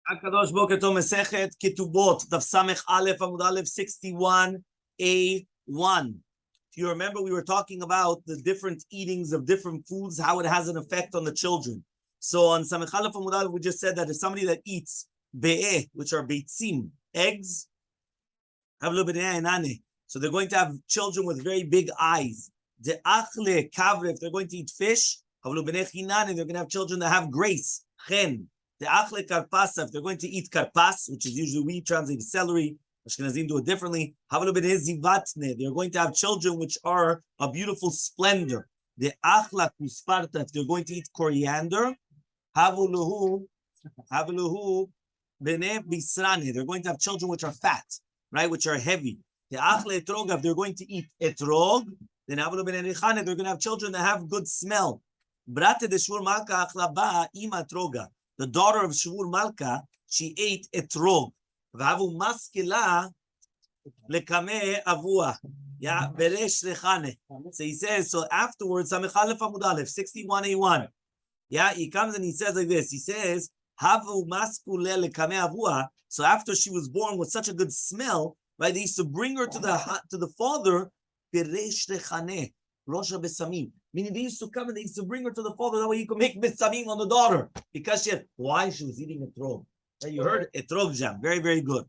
Akadosh Boker Tov Masechet Ketubot Daf Samech Aleph Amud Aleph 61A1. If you remember, we were talking about the different eatings of different foods, how it has an effect on the children. So on Samech Aleph Amud Aleph, we just said that if somebody that eats be'eh, which are beitzim, eggs, so they're going to have children with very big eyes. De'achle kavre, if they're going to eat fish, they're going to have children that have grace. Chen. De'achle karpasa, if they're going to eat karpas, which is usually we translate celery, Ashkenazim do it differently. They're going to have children which are a beautiful splendor. De'achla kusparta, if they're going to eat coriander, havuluhu bene bisrane, they're going to have children which are fat, right, which are heavy. De'achle etroga, if they're going to eat etrog, then havulu bene richane, they're going to have children that have good smell. Brate de shvur malka achlaba ima troga. The daughter of Shvur Malka, she ate etrog. V'havu maskela lekame avua. Yeah, beresh lechane. So he says, so afterwards, Samech Aleph Amud Aleph, 61A1. Yeah, he comes and he says like this. He says, Havu maskule lekame avua. So after she was born with such a good smell, right, they used to bring her to the father, beresh lechane, rosha besamim. Meaning they used to come and they used to bring her to the father, that way he could make besamim on the daughter. Because why? She was eating etrog. You heard etrog jam. Very, very good.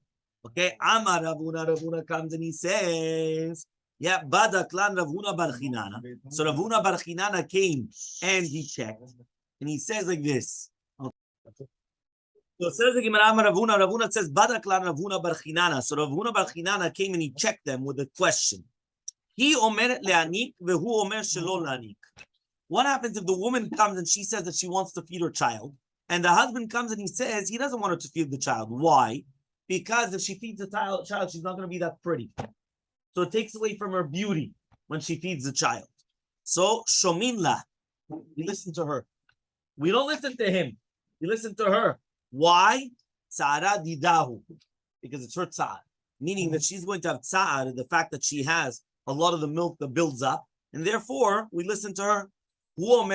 Okay, Amar Ravuna comes and he says, yeah, Badak lan Ravuna bar Chinana. So Ravuna bar Chinana came and he checked. And he says like this. Okay. So it says again, Ravuna says, Badak lan Ravuna bar Chinana. So Ravuna bar Chinana came and he checked them with a question. He omer le'anik vehu omer shelo le'anik. What happens if the woman comes and she says that she wants to feed her child, and the husband comes and he says he doesn't want her to feed the child? Why? Because if she feeds the child, she's not going to be that pretty. So it takes away from her beauty when she feeds the child. So shomin la, we listen to her. We don't listen to him. We listen to her. Why? Tzara didahu, because it's her tzar, meaning that she's going to have tzar, the fact that she has a lot of the milk that builds up, and therefore we listen to her. What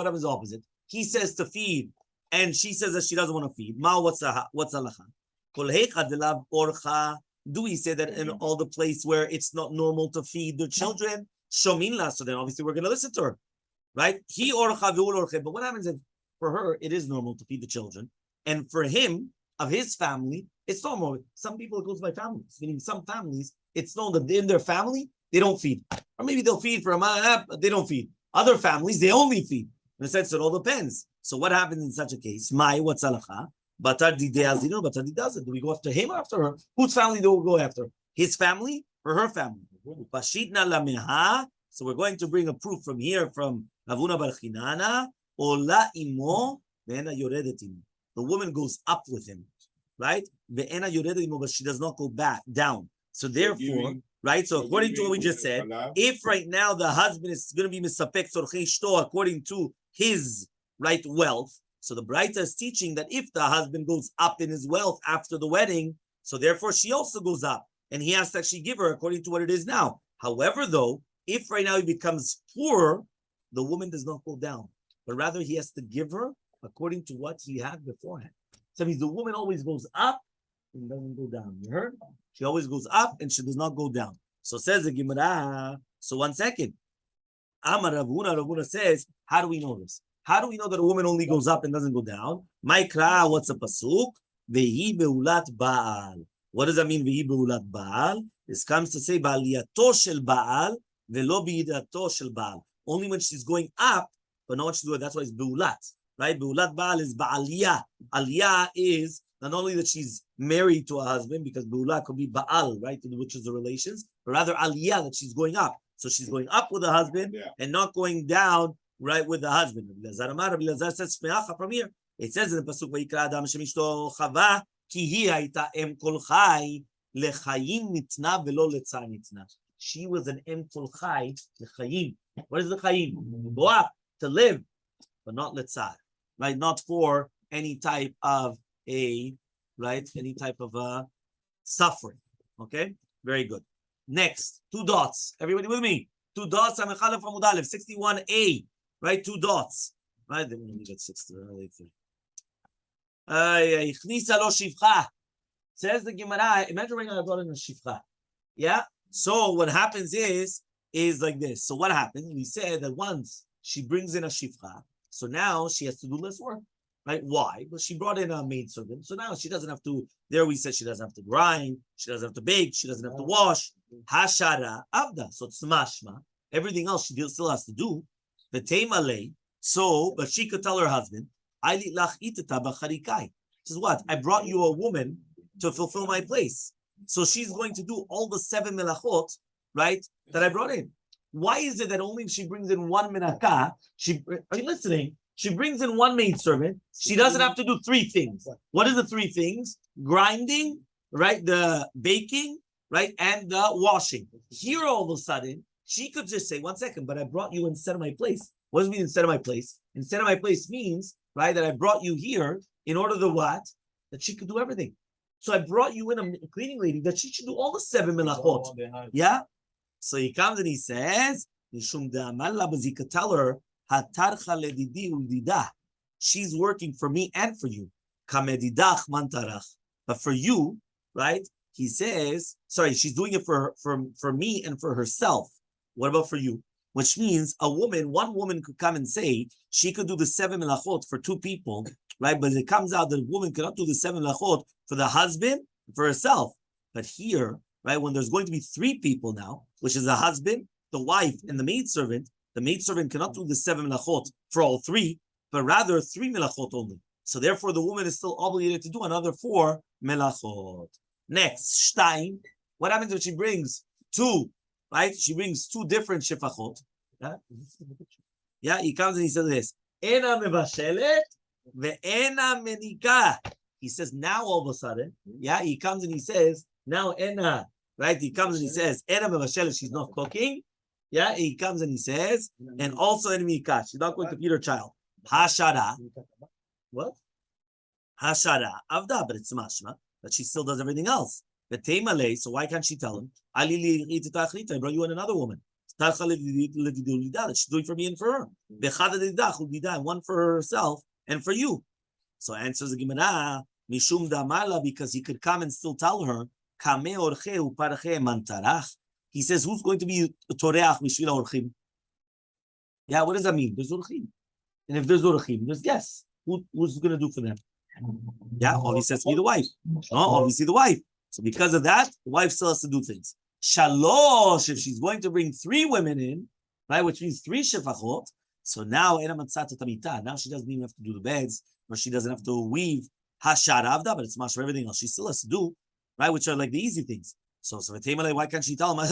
happens opposite? He says to feed, and she says that she doesn't want to feed. Ma, what's halacha? Do we say that in all the place where it's not normal to feed the children? Shominla. So then obviously we're going to listen to her, right? But what happens if for her it is normal to feed the children, and for him of his family it's normal? Some people it goes by families, meaning some families it's known that in their family they don't feed, or maybe they'll feed for a month, but they don't feed. Other families they only feed. In a sense, it all depends. So what happens in such a case? What's halacha? Batar dideazino, batar didazin. Do we go after him or after her? Whose family do we go after? His family or her family? Pashitna lameha. So we're going to bring a proof from here from Ravuna bar Chinana. Ola imo ve'ena yoredet imo. The woman goes up with him, right? Ve'ena yoredet imo, but she does not go back down. So therefore, right? So according to what we just said, if right now the husband is going to be misapek tzorchei shto according to his right wealth, so the Braita is teaching that if the husband goes up in his wealth after the wedding, so therefore she also goes up, and he has to actually give her according to what it is now. However, though, if right now he becomes poor, the woman does not go down, but rather he has to give her according to what he had beforehand. So that means the woman always goes up and doesn't go down. You heard? She always goes up and she does not go down. So says the Gemara. So 1 second. Amar Ravuna says, how do we know this? How do we know that a woman only goes up and doesn't go down? Maikra, what's a pasuk? Vehi beulat Baal. What does that mean? Vehi beulat Baal. This comes to say Ba'aliyato shel Baal velo bi'idato shel Baal. Only when she's going up, but not when she's doing. That's why it's beulat, right? Beulat Baal is Ba'aliyah. Aliyah is not only that she's married to a husband, because Beulah could be Baal, right, which is the relations, but rather Aliyah, that she's going up. So she's going up with the husband and not going down, right, with the husband. Rabbi Lazar says from here. It says in the pasuk, "Vayikra Adam shemishto Chava ki hi hayta em kol chai lechayim nitna velo letzar nitna." She was an em kol chai lechayim. What is the chayim? Go up to live, but not letzar, right? Not for any type of any type of suffering. Okay, very good. Next, 2 dots. Everybody with me? 2 dots. Samech Aleph Amud Aleph 61A. Right, 2 dots. Right, then we leave at 6. Ichnisa lo shivcha. Says the Gemara. Imagine right now I brought in a shivcha. Yeah. So what happens is like this. So what happens? We said that once she brings in a shivcha, so now she has to do less work. Right? Why? Well, she brought in a maidservant, so now she doesn't have to. There we said she doesn't have to grind, she doesn't have to bake, she doesn't have to wash. Hashara avda, so it's mashma. Everything else she still has to do. The Elmaleh. So, but she could tell her husband, "I lach itata b'charikai." Says what? I brought you a woman to fulfill my place. So she's going to do all the 7 melachot, right? That I brought in. Why is it that only if she brings in one menakah? Are you listening? She brings in one maidservant. She doesn't have to do 3 things. What is the 3 things? Grinding, right? The baking, right? And the washing. Here, all of a sudden, she could just say, 1 second, but I brought you instead of my place. What does it mean instead of my place? Instead of my place means, right, that I brought you here in order to what? That she could do everything. So I brought you in a cleaning lady that she should do all the 7 melachot. Yeah? So he comes and he says, he could tell her, she's working for me and for you. But for you, right? He says, sorry, she's doing it for me and for herself. What about for you? Which means one woman could come and say she could do the 7 melachot for 2 people, right? But it comes out that the woman cannot do the 7 melachot for the husband, for herself. But here, right, when there's going to be 3 people now, which is the husband, the wife, and the maidservant cannot do the 7 melachot for all 3, but rather 3 melachot only. So therefore, the woman is still obligated to do another 4 melachot. Next, shtaim. What happens if she brings 2? Right? She brings 2 different shefachot. Yeah, he comes and he says this. Ena mevashelet ve'ena menika. He says now all of a sudden, yeah, he comes and he says, now ena, right? He comes and he says, ena mevashelet, she's not cooking. Yeah, he comes and he says, and also ena menika, she's not going to feed her child. Hashara. What? Hashara. Avda, but it's mashma, but she still does everything else. The Elmaleh, so why can't she tell him? I brought you in another woman. She's doing for me and for her. And one for herself and for you. So answers the Gemara, Mishum Damala, because he could come and still tell her, he says, who's going to be Toreach Mishvil Orchim? Yeah, what does that mean? There's Orchim. And if there's Orchim, there's guests. Who's going to do for them? Yeah, obviously has to be the wife. No, obviously the wife. So because of that, the wife still has to do things. Shalosh, if she's going to bring 3 women in, right, which means 3 shefachot, so now now she doesn't even have to do the beds, or she doesn't have to weave hasharavda, but it's mash for everything else. She still has to do, right, which are like the easy things. So why can't she tell him,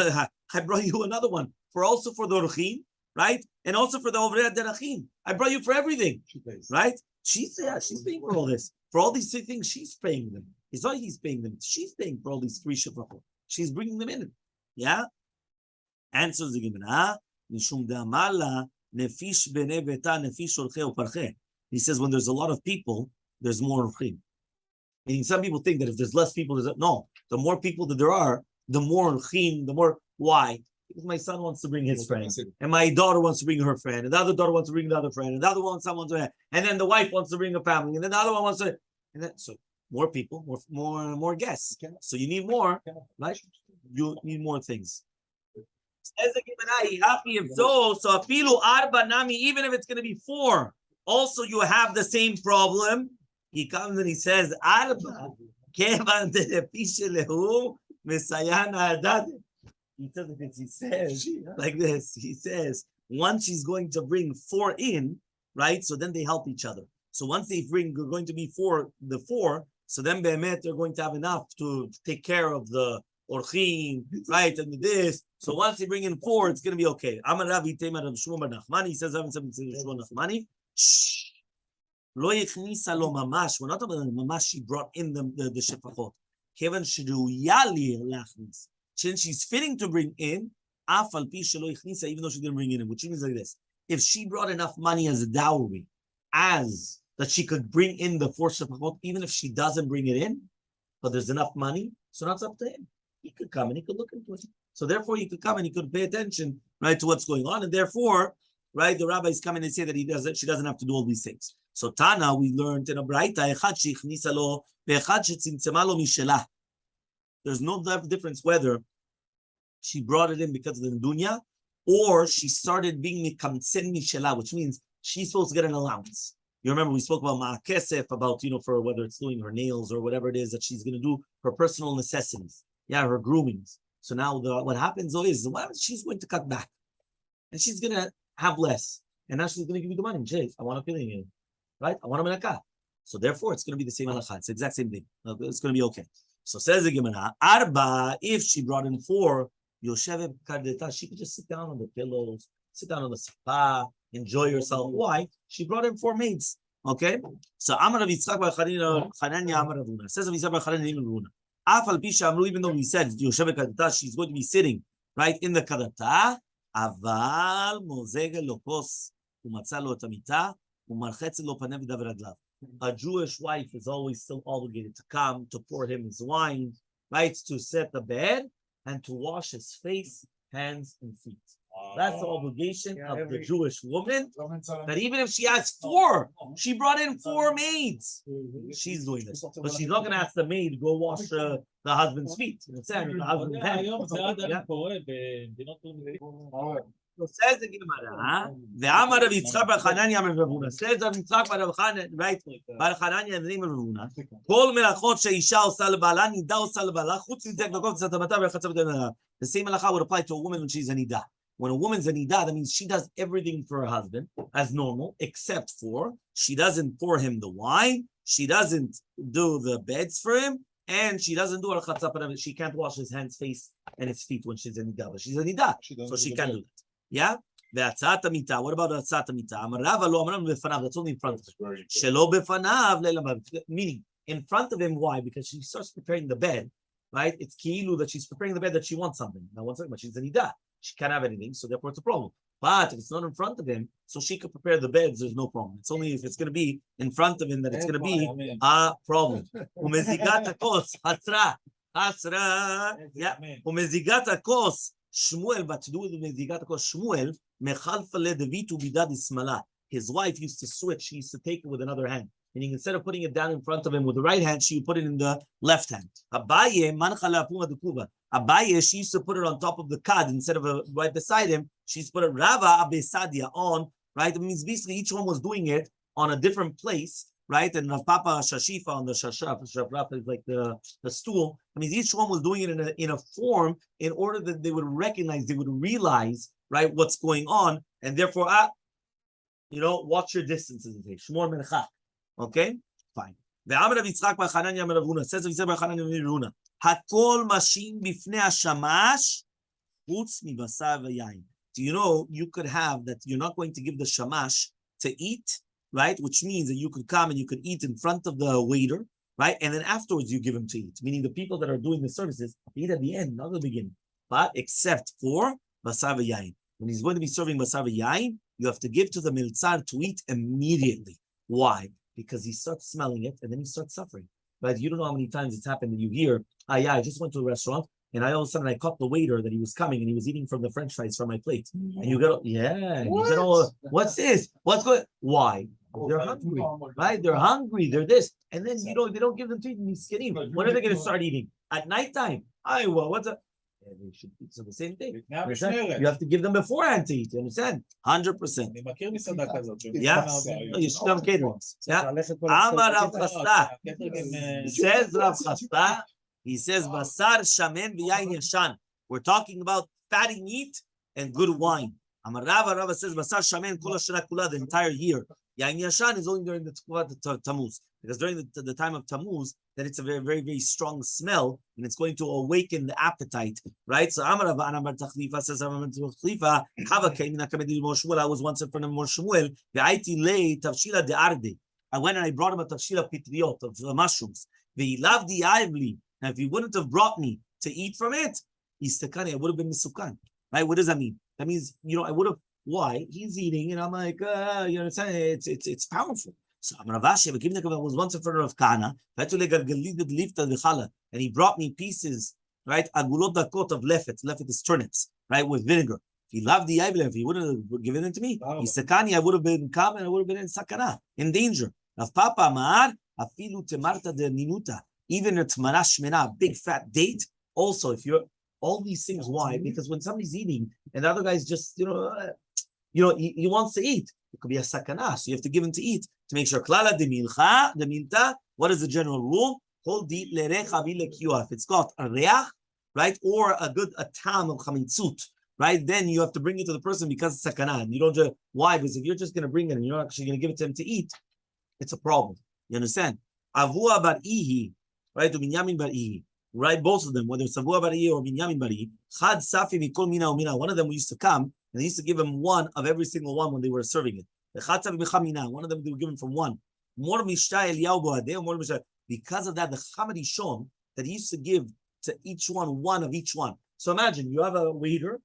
I brought you another one, also for the orchim, right, and also for the ovrei derachim. I brought you for everything, right? She's paying for all this. For all these 3 things, she's paying them. It's not he's paying them. She's paying for all these 3 shefachot. She's bringing them in. Yeah? Answers the Gemara. He says when there's a lot of people, there's more orchim. Meaning some people think that if there's less people, no. The more people that there are, the more orchim, the more. Why? Because my son wants to bring his friend, and my daughter wants to bring her friend, and the other daughter wants to bring the other friend, and the other one someone to, and then the wife wants to bring a family, and then the other one wants to, and then so more people, more guests. So you need more, right? You need more things. Says the Gemara, happy if so apilu arba nami, even if it's going to be 4, also you have the same problem. He comes and he says arba kevan delepishelehu mesayana adad. He says like this. He says once she's going to bring 4 in, right? So then they help each other. So once they're going to be 4, so then Be'emet they're going to have enough to take care of the orchim, right? And this. So once they bring in 4, it's going to be okay. Amar Rabbi Tema Rav Shmuel bar Nachmani, he says, Nachmani. Lo yechnisa lo mamash. We're not talking about mamash. She brought in the shefachot. Kevan sheruya li lachnis. Since she's fitting to bring in, afal pi shelo yechnisa, even though she didn't bring it in, which means like this: if she brought enough money as a dowry, as that she could bring in the 4 shefachot, even if she doesn't bring it in, but there's enough money, so that's up to him. He could come and he could look into it. So therefore, he could come and he could pay attention, right, to what's going on, and therefore, right, the rabbis come in and say that she doesn't have to do all these things. So Tana, we learned in a Braita, echad shechnisa lo, ve'echad shetzimtzema lo mishela. There's no difference whether she brought it in because of the dunya, or she started being mikamtsen mishela, which means she's supposed to get an allowance. You remember we spoke about ma'akesef, about, for whether it's doing her nails or whatever it is that she's going to do, her personal necessities, her groomings. So now what happens is, she's going to cut back, and she's going to have less, and now she's going to give you the money. Jay, I want a filling in, right? I want a menakah. So therefore, it's going to be the same halakha. It's the exact same thing. It's going to be okay. So says the Gemara, Arba, if she brought in 4, Yoshevet Kardeta, she could just sit down on the pillows, sit down on the sofa, enjoy herself. Why? She brought in 4 maids. Okay? So Amar Rav Yitzchak bar Chananya Amar Ravuna. Says Rav Yitzchak bar Chananya Ravuna. Afal Pisha Amru, even though we said Yoshevet Kardeta, she's going to be sitting right in the Kadata. Aval Mozege Lokos Umatzah lo tamita Umarchetz lo panev davraglav. A Jewish wife is always still obligated to come to pour him his wine, right? To set the bed and to wash his face, hands, and feet. That's the obligation of the Jewish woman. That even if she has 4, she brought in 4 maids. She's doing this, but she's not going to ask the maid to go wash the husband's feet. The husband's hands. So says the Gemara, the Amar of Yitzchak bar Chananya Amar Ravuna. Says Rav Yitzchak bar Chananya, right? Bar Chananya in the name of Ravuna. Kol melachot sheisha osa lebala nida osa lebala chutz mitzek dokov tzatamata v'chatzav v'demara. The same halacha would apply to a woman when she's a nida. When a woman's a nida, that means she does everything for her husband as normal, except for she doesn't pour him the wine, she doesn't do the beds for him, and she doesn't do al-chatzav. She can't wash his hands, face, and his feet when she's a nida. But she's a nida, so she can do that. Yeah? והצעת המיטה, what about הצעת המיטה? אמרה לא אמרנו בפניו, that's only in front of him. שלא בפניו, meaning, in front of him, why? Because she starts preparing the bed, right? It's ki'ilu that she's preparing the bed that she wants something. Now, one second, but she's a nida. She can't have anything, so therefore it's a problem. But if it's not in front of him, so she could prepare the beds, there's no problem. It's only if it's going to be in front of him that it's going to be a problem. ומזיגת הכוס, hasra, yeah. ומזיגת הכוס, Shmuel, but to do with the Mezigat, Shmuel, Mechalfa le Davitu bidad ismala. His wife used to switch. She used to take it with another hand. Meaning instead of putting it down in front of him with the right hand, she would put it in the left hand. Abaye, manchala puma dukuva. Abaye, she used to put it on top of the kad instead of right beside him. She used to put it Rava abesadia on, right? It means basically each one was doing it on a different place, right? And Rav Papa Shashifa on the Shashaf is like the stool. I mean, each one was doing it in a form in order that they would recognize, they would realize, right, what's going on, and therefore, watch your distances. Shmor menchak. Okay, fine. The Amar of Yitzchak bar Chananya Amar Ravuna says of Yitzchak bar Chananya Amar Ravuna, Hakol mashim bifnei hashamash chutz mibasar v'yayin. Do you know you could have that? You're not going to give the shamash to eat, right? Which means that you could come and you could eat in front of the waiter, right? And then afterwards you give him to eat. Meaning the people that are doing the services eat at the end, not at the beginning. But except for basar v'yayin. When he's going to be serving basar v'yayin, you have to give to the miltzar to eat immediately. Why? Because he starts smelling it and then he starts suffering. Right? You don't know how many times it's happened that you hear, I just went to a restaurant and all of a sudden I caught the waiter that he was coming and he was eating from the French fries from my plate. And you get, what's this? What's going? Why? They're hungry, right? They're hungry. They're this, and then they don't give them to eat. He's skinny. When are they going to start eating? At nighttime. What's up? Yeah, they should eat the same thing. You have to give them beforehand to eat. You understand? 100%. Yeah. You should have caterings. Yeah. Amar Rav Chasta. Says Rav Chasta. He says, Basar shamen v'yayin yashan. We're talking about fatty meat and good wine. Amar Rava says, Basar shamen kol hashana kula, the entire year. Yain yashan is only during the Tammuz. Because during the time of Tammuz, then it's a very, very, very strong smell, and it's going to awaken the appetite, right? So Amar Rava Amar Tachlifa says, Amar Tachlifa, Chava came in Akamedi Shmuel. I was once in front of Shmuel. Ve'aiti lei tavshila de'arde. I went and I brought him a tavshila pitriot of mushrooms. Ve'ilav di'ayvli. Now, if he wouldn't have brought me to eat from it, istakani, I would have been misukan. Right? What does that mean? That means, I would have. Why? He's eating, and I'm like, you understand? It's powerful. So Ravashi, was once in front of Kana, and he brought me pieces, right? Agulot dakot of lefet. Lefet is turnips, right? With vinegar. If he loved the Eivel, if he wouldn't have given it to me, Isakani, I would have been calm and I would have been in sakana, in danger. Rav Papa Amar, afilu temarta de minuta, even a tmara shmena, big fat date. Also, if you're all these things, why? Because when somebody's eating and the other guy's just, he wants to eat. It could be a sakana, so you have to give him to eat to make sure. Klala de milcha, de milta. What is the general rule? Hold the lerecha vilekiyah. If it's got a reach, right, or a tam of chamitzut, right, then you have to bring it to the person because it's sakana. And you don't just, why? Because if you're just going to bring it and you're not actually going to give it to him to eat, it's a problem. You understand? Avua bar ihi, right, to binyamin bar ihi, right, both of them, whether it's avua bar ihi or binyamin bar ihi, chad safi mikol mina umina. One of them we used to come and they used to give him one of every single one when they were serving it. One of them they were given from one. Because of that, the Chamad is shown that he used to give to each one of each one. So imagine you have a waiter,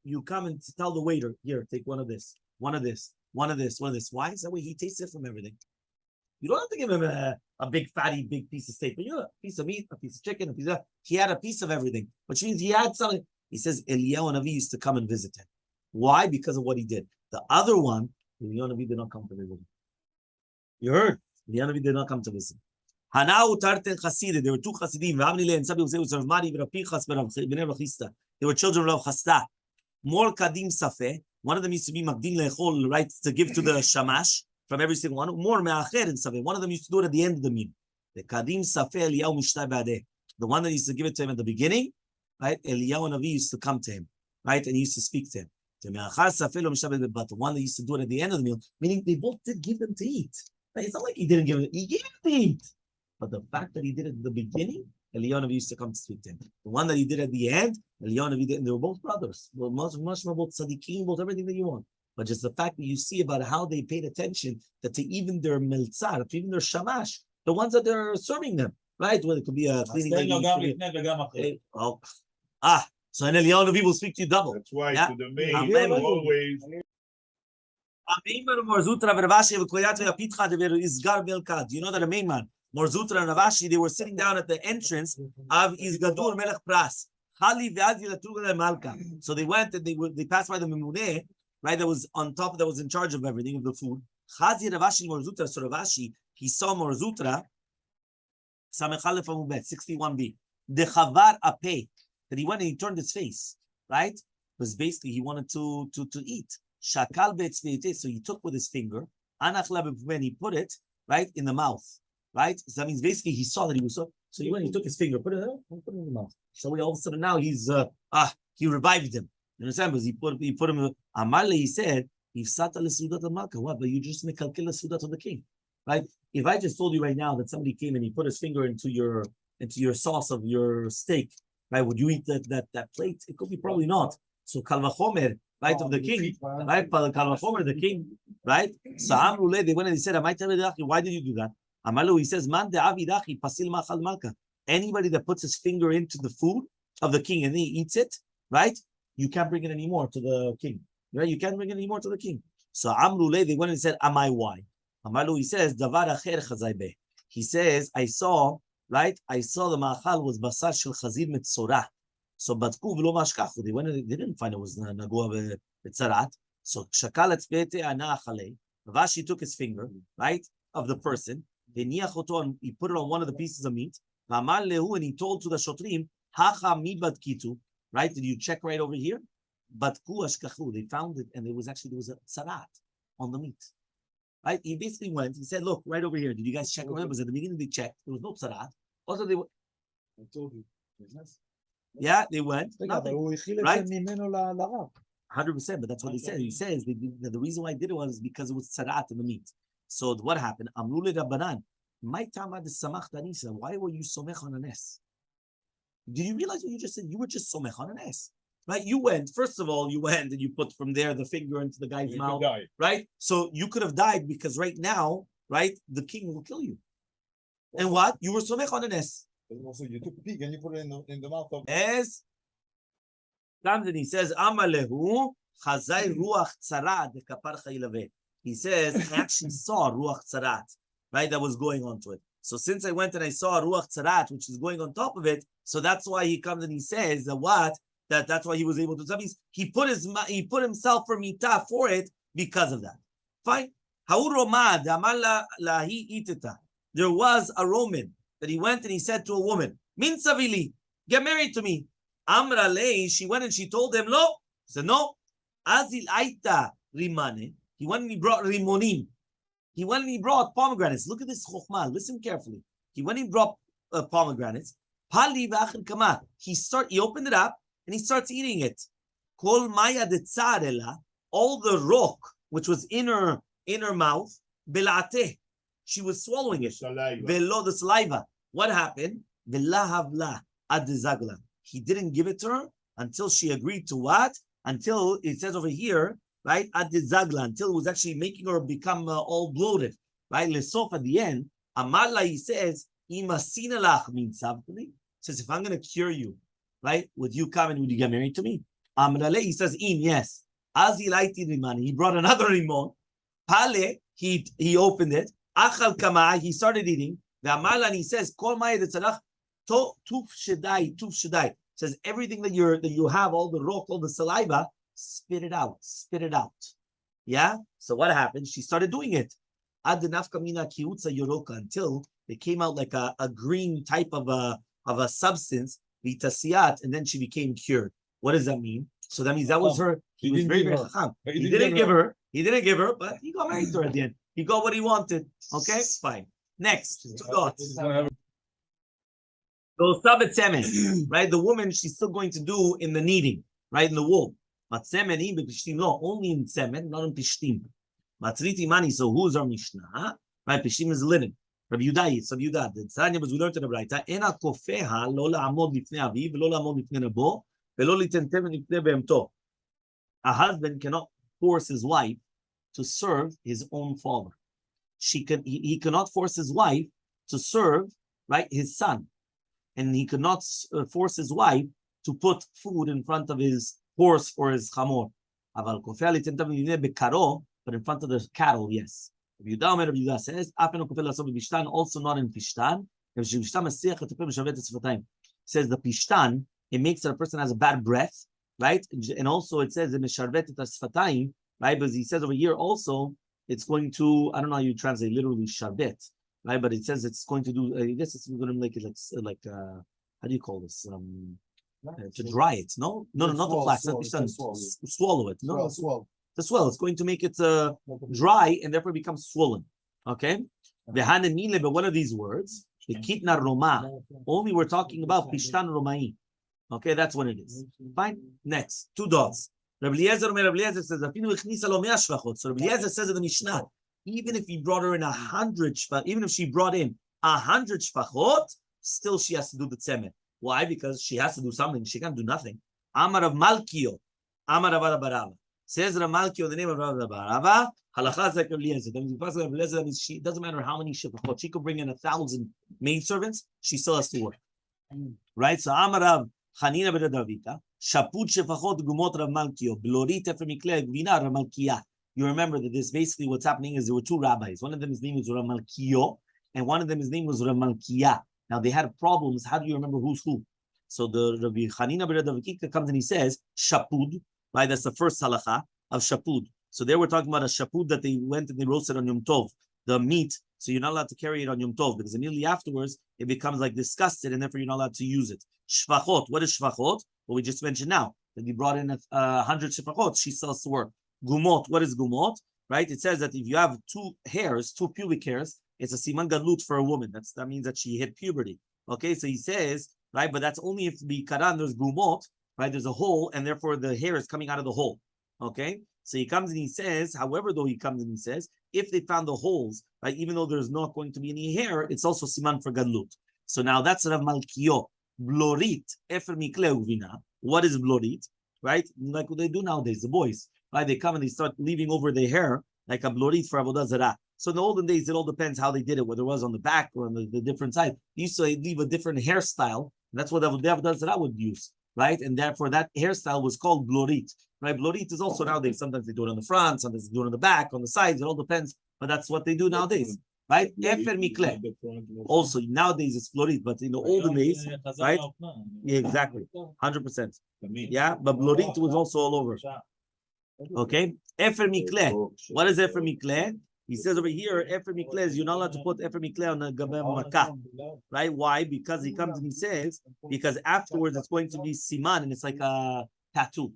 you come and tell the waiter, here, take one of this, one of this, one of this, one of this. Why? Is that way he tastes it from everything. You don't have to give him a big fatty, big piece of steak, but a piece of meat, a piece of chicken, he had a piece of everything, which means he had something. He says Eliyahu Navi used to come and visit him. Why? Because of what he did. The other one, Eliyahu Navi did not come to visit him. You heard? Eliyahu Navi did not come to visit him. Hanau Tarten Chasidim. There were two Chasidim. Ramnile and Sabi was Rav Mari, Rav Pinchas, Bnei Rav Chista. They were children of Rav Chasta. More Kadim Safeh. One of them used to be Magdim Lechol, right, to give to the Shamash from every single one. More Me'acher and Safeh. One of them used to do it at the end of the meal. The Kadim Safeh Eliyahu Mishtai Ba'adeh. The one that used to give it to him at the beginning, right? Eliyahu Navi used to come to him, right, and he used to speak to him. But the one that used to do it at the end of the meal, meaning they both did give them to eat. Right? It's not like he didn't give it; he gave it to eat. But the fact that he did it at the beginning, Eliyahu Navi used to come to speak to him. The one that he did at the end, Eliyahu Navi did, and they were both brothers. Well, much more both tzaddikim, both everything that you want. But just the fact that you see about how they paid attention that to even their meltzar, to even their shamash, the ones that they're serving them, right? Well, it could be a cleaning. So in Eliyahu Navi will speak to you double. That's why to the maid always. Do you know that the main man, Morzutra and Ravashi, they were sitting down at the entrance of Izgadur Melech Pras. So they went and they passed by the Memune, right? That was on top, that was in charge of everything, of the food. Chazi Ravashi Morzutra, so Ravashi, he saw Morzutra, 61b. The Chavar Ape, that he went and he turned his face, right? Because basically he wanted to eat. Shakal be'etzveite, so he took with his finger, when he put it right in the mouth, right? So that means basically he saw that he was so he went, he took his finger, put it in the mouth. So all of a sudden now he revived him. You understand? Because he put him. Elmaleh, he said, "If sata lesudat al-malka, what? But you just make kalkil lesudat of the king, right? If I just told you right now that somebody came and he put his finger into your sauce of your steak, right? Would you eat that plate? It could be probably not. So kal vachomer, right, of the king, right? Kal vachomer, the king, right? So Amruleh, they went and they said, why did you do that? Amalu, he says, man de'avidachi pasil machal malka. Anybody that puts his finger into the food of the king and then he eats it, right? You can't bring it anymore to the king, right? You can't bring it anymore to the king. So Amruleh, they went and said, am I why? Amalu, he says, davar acher chazai beh. He says, I saw the ma'achal was basar shel chazir metzorah. So batku v'lo mashkachu. They went and they didn't find it was nagua b'tzarat. So shakal etzvete ana achalei. Ravashi took his finger, right, of the person. He put it on one of the pieces of meat. And he told to the shotrim, hacha mi batkitu, right? Did you check right over here? Batku ashkachu. They found it, and there was a tzarat on the meat. Right? He basically went. He said, "Look, right over here. Did you guys check over there?" Because at the beginning they checked. There was no tzarat. Also, they were. I told you. Yeah, they went. Nothing. Right? 100%. But that's what he said. He says the reason why I did it was because it was tzarat in the meat. So what happened? Amrule Rabbanan. My tamad is samach danisa. Why were you somech on an S? Did you realize what you just said? You were just somech on an S. Right? You went, first of all, and you put from there the finger into the guy's mouth. Right? So you could have died because right now, right, the king will kill you. And what? You were somech on an S. Also, you took pig and you put it in the mouth of S. Comes and he says, Amalehu, Chazai Ruach Tzarat, the Kapar Chayilave. He says, I actually saw Ruach Tzarat, right, that was going onto it. So since I went and I saw Ruach Tzarat, which is going on top of it, so that's why he comes and he says that what? That's why he was able to. That means he put himself for mitah for it because of that. Fine. There was a Roman that he went and he said to a woman, Min savili, get married to me. Amra lei, she went and she told him, no. He said, no. Azil aita rimane. He went and he brought rimonim. He went and he brought pomegranates. Look at this chokhmah. Listen carefully. He went and he brought pomegranates. He opened it up and he starts eating it. Kol maya de tzarela, all the rock which was in her mouth, belate. She was swallowing it. Velo the saliva. What happened? Velahavla adizagla. He didn't give it to her until she agreed to what? Until it says over here, right? Adizagla. Until it was actually making her become all bloated, right? Lesof at the end. Amala, he says, imasinalach means something. Says, if I'm going to cure you, right? Would you come and would you get married to me? Amrale, he says, yes. Azilaiti rimani. He brought another rimon. Pale, he opened it. Achal kama, he started eating. The amalan, he says, kol maya de tzarach, tuf shedai. Says everything that you have, all the rock, all the saliva, spit it out. Yeah. So what happened? She started doing it. Until it came out like a green type of a substance, vitasiat, and then she became cured. What does that mean? So that means that was her. He was very chacham. He didn't give her, but he got married to her at the end. He got what he wanted. Okay, fine. Next, 2 dots. So sabet semen, right? The woman, she's still going to do in the kneading, right? In the wool. But semen, no, only in semen, not in pishtim. Matriti mani, so who's our Mishnah? Right? Pishtim is linen. Rabbi Yudai, Rabbi Yudai. The Tzanya was we learned in the Braita. Ena kofeha lo la'amod lifnei aviv, lo la'amod lifnei rabo, velo litentem lifnei behemto. A husband cannot force his wife to serve his own father. He cannot force his wife to serve, right, his son. And he could not force his wife to put food in front of his horse or his chamor. But in front of the cattle, yes. Rabbi Yudah says, also not in pishtan. Says the pishtan, it makes that a person has a bad breath, right? And also it says, right? Because he says over here also, it's going to, I don't know how you translate literally sharbet, right? But it says it's going to do, I guess it's going to make it like how do you call this? To dry it, no, not the flax, swallow it, no, to swell. It's going to make it dry and therefore become swollen. Okay, but one of these words, the kitna roma, only we're talking about pishtan romai. Okay, that's what it is. Fine. Next, 2 dots. Rabbi Eliezer says, so Rabbi Eliezer says in the Mishnah, even if he brought her in 100 shfachot, even if she brought in 100 shfachot, still she has to do the tzemet. Why? Because she has to do something. She can't do nothing. Amar of Malkio, Amar of Barava. Says Rav Malkio, the name of Rav Barava, halacha like Rabbi Eliezer. That means she doesn't matter how many shfachot. She could bring in 1,000 maidservants. She still has to work. Right? So Amar of Chanina ben Davita, Shaput shefachot gumot Rav Malkio, Blorit efer mikle gvina Rav Malkia. You remember that this basically what's happening is there were 2 rabbis. One of them, his name was Rav Malkio, and one of them, his name was Rav Malkia. Now they had problems. How do you remember who's who? So the Rabbi Chanina ben Davita comes and he says Shapud, right? That's the first halacha of Shapud. So they were talking about a Shapud that they went and they roasted on Yom Tov, the meat. So you're not allowed to carry it on Yom Tov because immediately afterwards it becomes like disgusted, and therefore you're not allowed to use it. Shvachot. What is shvachot? What we just mentioned now. That he brought in 100 shvachot, she sells to work. Gumot. What is gumot? Right? It says that if you have 2 hairs, 2 pubic hairs, it's a siman gadlut for a woman. That means that she hit puberty. Okay, so he says, right, but that's only if the karan there's gumot, right? There's a hole, and therefore the hair is coming out of the hole. Okay, so he comes and he says, however, though he comes and he says, if they found the holes, right, even though there's not going to be any hair, it's also siman for gadlut. So now that's Rav Malkio. Blorit efer mikle uvina. What is blorit? Right, like what they do nowadays, the boys. Right, they come and they start leaving over their hair like a blorit for avodah zarah. So in the olden days, it all depends how they did it, whether it was on the back or on the different side. They used to leave a different hairstyle. That's what avodah zarah would use, right? And therefore, that hairstyle was called blorit. Right, blorit is also nowadays. Sometimes they do it on the front, sometimes they do it on the back, on the sides. It all depends, but that's what they do nowadays. right? Efer mikle. Also, nowadays it's blorit, but in the olden days, right? Yeah, exactly. 100%. Yeah, but blorit was also all over. Okay? Efer mikle. What is efer mikle? He says over here, efer mikle is you're not allowed to put efer mikle on the gabe makah. Right? Why? Because he comes and he says, because afterwards it's going to be siman and it's like a tattoo.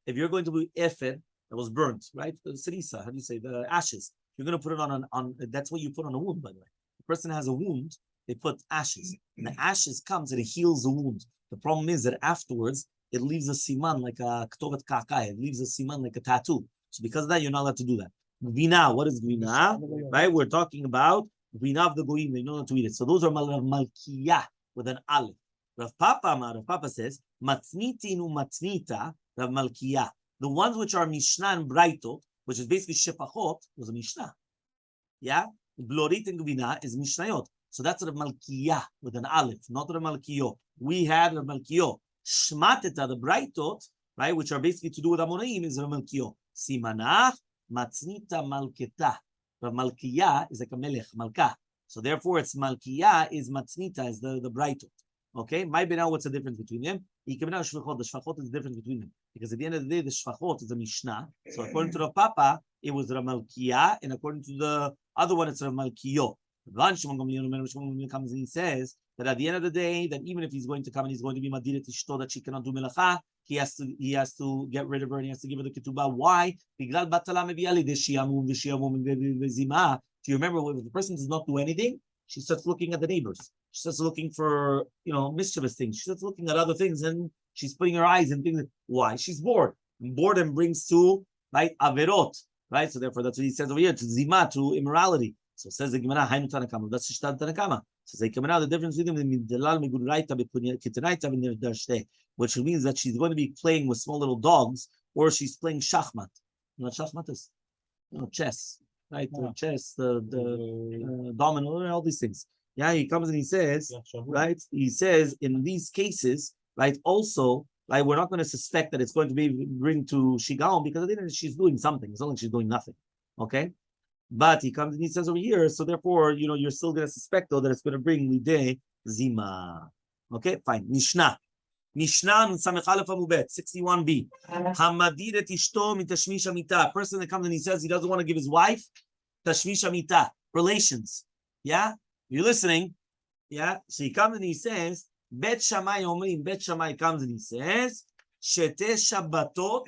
If you're going to be efer that was burnt, right? The sarisa, how do you say the ashes? You're going to put it on that's what you put on a wound, by the way. The person has a wound, they put ashes. And the ashes comes and it heals the wound. The problem is that afterwards it leaves a siman like a ktovat kakai. It leaves a siman like a tattoo. So because of that, you're not allowed to do that. Gvina, what is gvina? Right? We're talking about gvina of the goyim. You're not allowed to eat it. So those are malkiyah with an aleph. Rav Papa says, matnitin matnita Rav Malkiyah. The ones which are Mishnah and Braitot, which is basically Shepachot, was a Mishnah. Yeah? Blorit and Gvina is Mishnayot. So that's Rav Malkiyah with an aleph, not Rav Malkiyo. We had Rav Malkiyo. Shmateta, the Braitot, right, which are basically to do with Amoraim, is Rav Malkiyo. Simanach, Matznita Malketa. Rav Malkiyah is like a Melech, Malka. So therefore, it's Malkiyah is Matznita, is the Braitot. Okay? Maybe now what's the difference between them? The Shfachot is the difference between them. Because at the end of the day, the Shfachot is a Mishnah. So according to Rav Papa, it was Rav Malkiyah, and according to the other one, it's Rav Malkiyo. Comes and he says that at the end of the day, that even if he's going to come and he's going to be Madirat Ishto, that she cannot do Melacha, he has to get rid of her and he has to give her the ketubah. Why? Do you remember if the person does not do anything, she starts looking at the neighbors. She starts looking for, mischievous things. She starts looking at other things and she's putting her eyes in things. Why? She's bored. Boredom brings to, right, averot, right? So therefore, that's what he says over here, to zima, to immorality. So says the Gemara, Hainu Tanakama. That's Shishtat Tanakama. Says the Gemara, the difference between them, which means that she's going to be playing with small little dogs, or she's playing shachmat. You know what shachmat is? Chess, right? Yeah. Chess, the domino, all these things. Yeah, he comes and he says, right? He says in these cases, right? Also, right, we're not going to suspect that it's going to bring to shigaon because at the end she's doing something. It's not like she's doing nothing. Okay. But he comes and he says over here, so therefore, you're still going to suspect, though, that it's going to bring lidei zima. Okay, fine. Mishnah on Samech Aleph Amubet, 61b. Hamadiret ishto mitashmish amita. Person that comes and he says he doesn't want to give his wife tashmish amita, relations. Yeah? You're listening? Yeah? So he comes and he says, Bet Shammai Omrim, Bet Shammai comes and he says, Shete Shabbatot,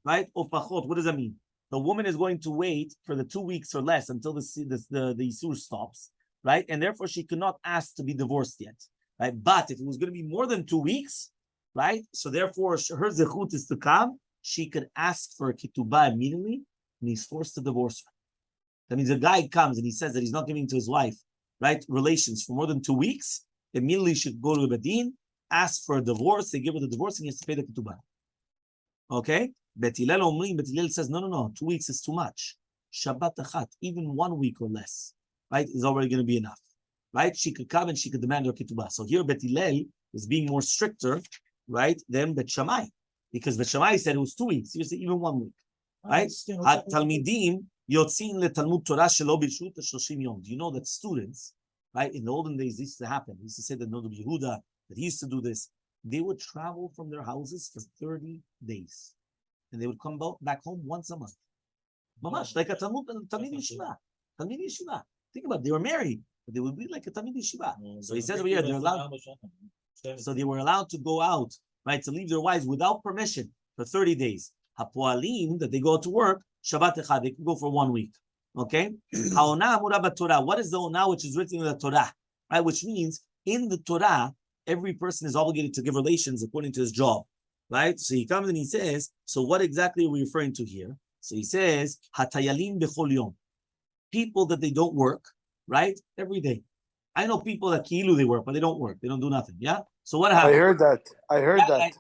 right? Opachot. What does that mean? The woman is going to wait for the 2 weeks or less until the Isur stops, right? And therefore, she cannot ask to be divorced yet, right? But if it was going to be more than 2 weeks, right? So therefore, her zechut is to come. She could ask for a ketubah immediately, and he's forced to divorce her. That means a guy comes and he says that he's not giving to his wife, right, relations for more than 2 weeks. Immediately, she should go to the Bedin, ask for a divorce. They give her the divorce, and he has to pay the ketubah. Okay? Bet Hillel says, no, 2 weeks is too much. Shabbat achat, even 1 week or less, right, is already going to be enough, right? She could come and she could demand her ketubah. So here Bet Hillel is being more stricter, right, than Bet Shammai, because Bet Shammai said it was 2 weeks. You say even 1 week, right? Talmidim yotzin leTalmud Torah shelo b'rshut 30 yom. Do you know that students, right, in the olden days, this used to happen. They used to say that Rabbi Yehuda, that he used to do this. They would travel from their houses for 30 days. And they would come back home once a month. Mamash, like a Talmid Yeshiva. Talmid Yeshiva. Think about it. They were married, but they would be like a Talmid Yeshiva. So he says over here, they're allowed. So they were allowed to go out, right, to leave their wives without permission for 30 days. Hapoalim, that they go to work, Shabbat Echad, they can go for 1 week. Okay? Ha'ona amura b'Torah. What is the ona which is written in the Torah? Right, which means in the Torah, every person is obligated to give relations according to his job. Right? So he comes and he says, so what exactly are we referring to here? So he says, Hatayalim bechol yom. People that they don't work, right? Every day. I know people that kilu they work, but they don't work. They don't do nothing. Yeah? So what happens? I heard that.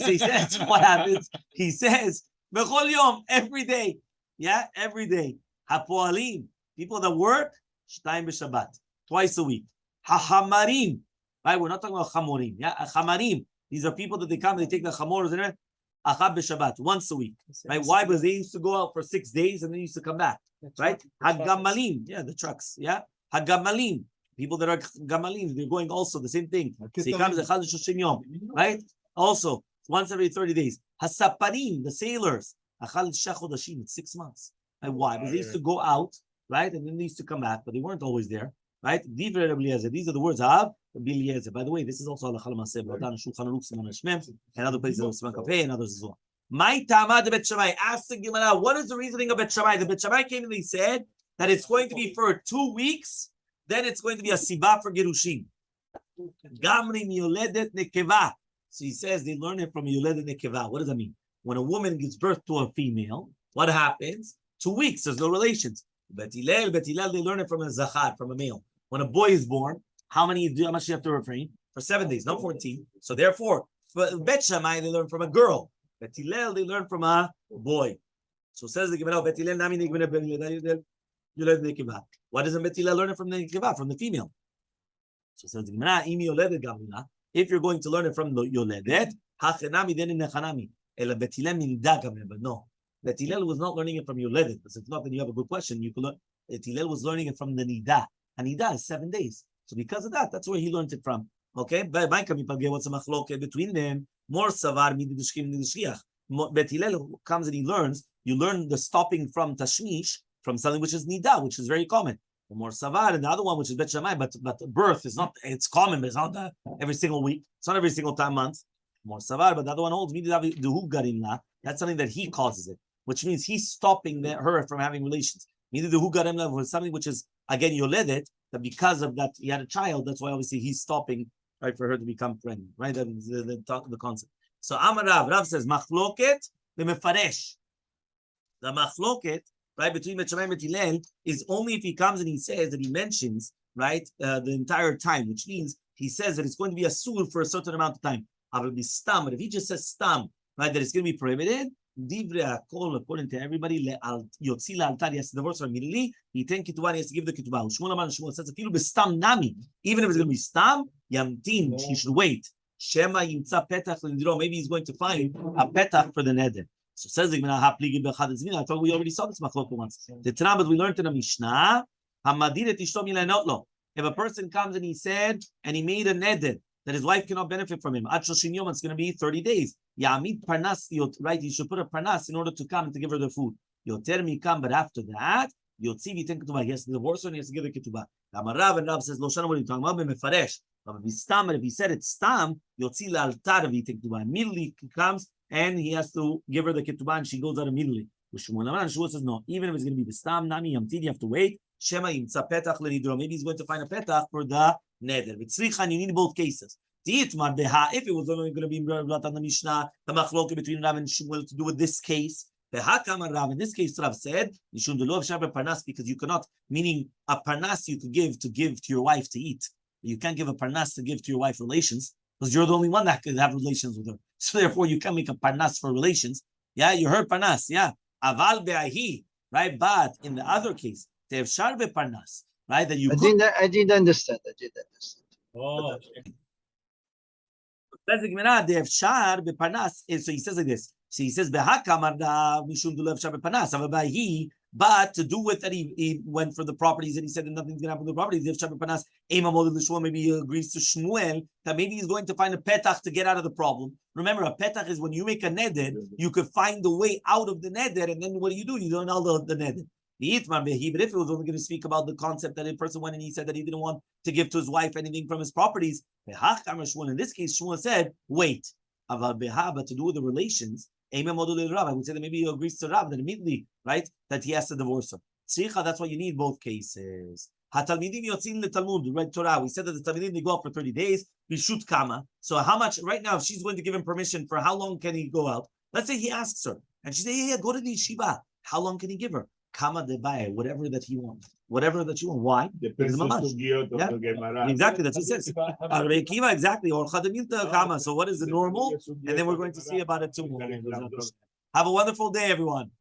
So he says, what happens? He says, bechol yom, every day. Yeah? Every day. Hapoalim. People that work, shtayim b'Shabbat. Twice a week. Hahamarim. Right? We're not talking about chamorim. Yeah? Hamarim. These are people that they come, they take the chamors and Achab b'Shabbat, once a week. Right? Why? Because they used to go out for 6 days and then used to come back. Right? Hagamalim, yeah, the trucks, yeah. Hagamalim, people that are gamalim, they're going also the same thing. So he comes right? Also, once every 30 days. Hasaparim, the sailors, it's 6 months. And why? Because they used to go out, right? And then they used to come back, but they weren't always there, right? These are the words of Eliezer. By the way, this is also Hechal Maseh, and other places of Siman Kapeh and others as well. My Tamad Bet Shammai asked the Gemara, what is the reasoning of Bet Shammai? The Bet Shammai came and they said that it's going to be for 2 weeks, then it's going to be a Siba for Gerushin. Gamri Yoledet Nekeva. So he says they learn it from Yoledet Nekeva. What does that mean? When a woman gives birth to a female, what happens? 2 weeks, there's no relations. Bet Hillel, they learn it from a Zachar, from a male. When a boy is born, how much do you have to refrain? For 7 days, not 14. So therefore, for Bet Shammai, they learn from a girl. Bet Hillel, they learn from a boy. So says the Gemara, Bet Hillel, Nami Yoledet Nekeva. Why doesn't Bet Hillel learn it from the Nekeva, from the female? So says the Gemara, Imi Yoledet Gamina. If you're going to learn it from the Yoledet, Hachenami then in Nechanami. Ela Bet Hillel min Dagameh, but no. Bet Hillel was not learning it from Yoledet. Because if not, then you have a good question. You could learn. Bet Hillel was learning it from the Nida. And Nida is 7 days. So because of that, that's where he learned it from. Okay? But what's a machloke between them? More savar midishkim midishriach. Bet Hillel comes and he learns. You learn the stopping from tashmish, from something which is Nida, which is very common. More savar, and the other one, which is Bet Shammai, but birth is not, it's common, but it's not every single week. It's not every single month. More savar, but the other one holds, that's something that he causes it, which means he's stopping her from having relations. Was something which is, again, Yoledet, that because of that, he had a child, that's why obviously he's stopping, right, for her to become pregnant, right? That is the concept. So Amar Rav says, Machloket lemefaresh. The Machloket, right, between Bet Shammai and Bet Hillel is only if he comes and he says that he mentions, right, the entire time, which means he says that it's going to be a sur for a certain amount of time. But if he just says stam, right, that it's going to be prohibited, according to everybody, Yotzi la'altar, he has to divorce her immediately. He ten ketubah, he has to give the ketubah. Shmuel says, even if it's going to be stam, yamtin, he should wait. Shema yimtza petach l'nidro, maybe he's going to find a petach for the neder. So says the Gemara, I thought we already saw this machlok once. The Tanah, but we learned in the Mishnah, if a person comes and he said, and he made a neder, that his wife cannot benefit from him, it's going to be 30 days. Yamid parnas, right? He should put a parnas in order to come and to give her the food. Yoter mikam, but after that, Yotzi v'ten ketubah. He has to divorce her and he has to give the ketubah. Rav, and Rav says, Lo shana, what are you talking about? Mefaresh. But if he said it's stam, Yotzi la'altar v'ten ketubah. Immediately he comes and he has to give her the ketubah and she goes out immediately. Shmuel says, no, even if it's going to be the stam, nami yamtid, you have to wait. Shema yimtza petach l'nidro. Maybe he's going to find a petach for the neder. V'tzrichan, you need both cases. If it was only going to be brought on the Mishnah, the machloke between Rav and Shmuel to do with this case, in this case, Rav said, because you cannot, meaning a parnas you could give to your wife to eat. You can't give a parnas to give to your wife relations, because you're the only one that could have relations with her. So therefore, you can't make a parnas for relations. Yeah, you heard parnas, yeah. Aval be'ahi, right? But in the other case, they have sharbe parnas, right? That you I didn't understand. Oh, Says the Gemara, they have shar beparnas. So he says like this. So he says behakamarda mishum dulav shar beparnas. But to do with that, he went for the properties and he said that nothing's gonna happen to the properties. They have shar beparnas. Maybe he agrees to Shmuel that maybe he's going to find a petach to get out of the problem. Remember, a petach is when you make a neder, you could find the way out of the neder, and then what do? You don't know the neder. But if it was only going to speak about the concept that a person went and he said that he didn't want to give to his wife anything from his properties, in this case, Shmuel said, wait. But to do with the relations, I would say that maybe he agrees to Rav that immediately, right, that he has to divorce her. That's why you need both cases. Right, Torah. We said that the Talmidim, they go out for 30 days. We shoot kama. So how much, right now, if she's going to give him permission, for how long can he go out? Let's say he asks her, and she says, yeah, go to the yeshiva. How long can he give her? Kama de baye, whatever that he wants. Whatever that you want. Why? Yeah. Exactly, that's what it says. Exactly. Or kama. So what is the normal? And then we're going to see about it tomorrow. Have a wonderful day, everyone.